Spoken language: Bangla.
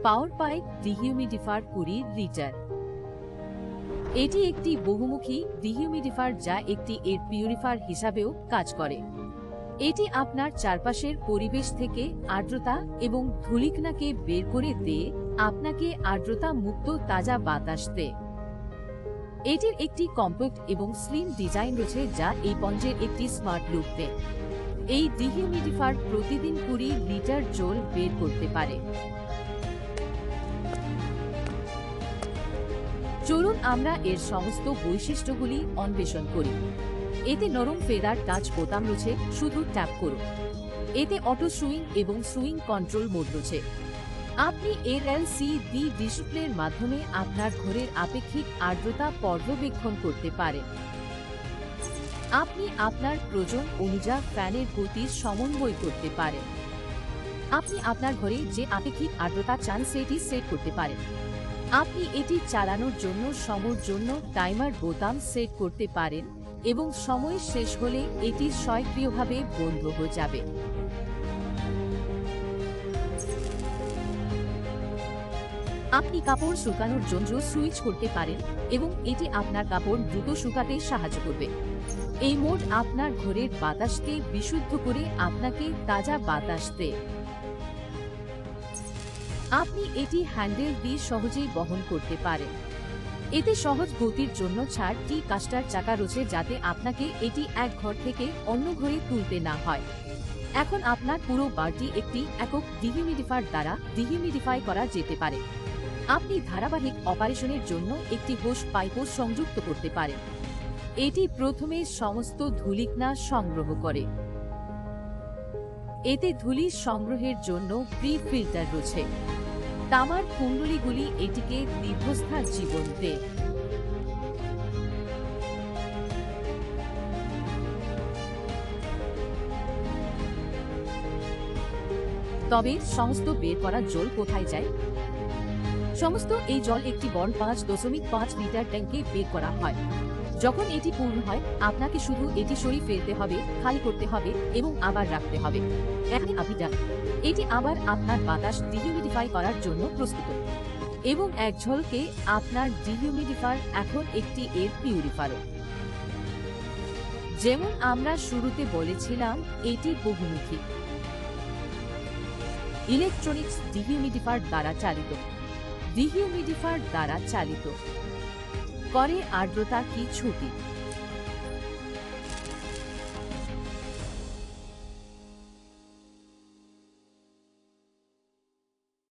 পাওয়ার পাইপ ডিহিউমিডিফায়ার 20 লিটার। এটি একটি বহুমুখী ডিহিউমিডিফায়ার যা একটি এয়ার পিউরিফায়ার হিসাবেও কাজ করে। এটি আপনার চারপাশের পরিবেশ থেকে আর্দ্রতা এবং ধূলিকণাকে বের করে দিয়ে আপনাকে আর্দ্রতা মুক্ত তাজা বাতাস দেয়। এটির একটি কম্প্যাক্ট এবং স্লিম ডিজাইন রয়েছে যা এই পণ্যের একটি স্মার্ট লুক দেয়। এই ডিহিউমিডিফায়ার প্রতিদিন 20 লিটার জল বের করতে পারে। চলুন আমরা এর সমস্ত বৈশিষ্ট্যগুলি অন্বেষণ করি। এতে নরম ফেদার টাচ বোতাম রয়েছে, শুধু ট্যাপ করুন। এতে অটো সুইং এবং সুইং কন্ট্রোল মোড রয়েছে। আপনি এর এলসিডি ডিসপ্লের মাধ্যমে আপনার ঘরের আপেক্ষিক আর্দ্রতা পর্যবেক্ষণ করতে পারেন। আপনি আপনার প্রয়োজন অনুযায়ী ফ্যানের গতির সমন্বয় করতে পারেন। আপনি আপনার ঘরে যে আপেক্ষিক আর্দ্রতা চান সেটি সেট করতে পারেন। আপনি এটি চালানোর জন্য সময়ের জন্য টাইমার বোতাম সেট করতে পারেন এবং সময় শেষ হলে এটি স্বয়ংক্রিয়ভাবে বন্ধ হয়ে যাবে। আপনি কাপড় শুকানোর জন্য সুইচ করতে পারেন এবং এটি আপনার কাপড় দ্রুত শুকাতে সাহায্য করবে। এই মোড আপনার ঘরের বাতাসকে বিশুদ্ধ করে আপনাকে তাজা বাতাস দেয়। আপনি এটি হ্যান্ডেল দিয়ে সহজেই বহন করতে পারেন। এতে সহজ গতির জন্য 4টি কাস্টার চাকা রয়েছে যাতে আপনাকে এটি এক ঘর থেকে অন্য ঘরে তুলতে না হয়। এখন আপনার পুরো বাড়িটি একটি একক ডিহিউমিডিফায়ার দ্বারা ডিহিউমিডিফাই করা যেতে পারে। আপনি ধারাবাহিক অপারেশনের জন্য একটি হোস পাইপও সংযুক্ত করতে পারেন। এটি প্রথমে সমস্ত ধূলিকণা সংগ্রহ করে। এতে ধূলি সংগ্রহের জন্য প্রি ফিল্টার রয়েছে। তামার কুণ্ডলীগুলি এটিকে দীর্ঘস্থায়ী জীবন দেয়। তবে সমস্ত বের করা জল কোথায় যায়? সমস্ত এই জল একটি বড় 5.5 লিটার ট্যাঙ্কে বের করা হয়। যখন এটি পূর্ণ হয় আপনাকে শুধু এটি সরিয়ে ফেলতে হবে, খালি করতে হবে এবং আবার রাখতে হবে। এখন আপনি জানেন এটি আবার আপনার বাতাস ডিহিউমিডিফাই করার জন্য প্রস্তুত। এবং এক ঝলকে আপনার ডিহিউমিডিফায়ার এখন একটি এয়ার পিউরিফায়ার। যেমন আমরা শুরুতে বলেছিলাম, এটি বহুমুখী ইলেকট্রনিক্স ডিহিউমিডিফায়ার দ্বারা চালিত। ডিহিউমিডিফায়ার দ্বারা চালিত করে আর্দ্রতা কি ছুটি।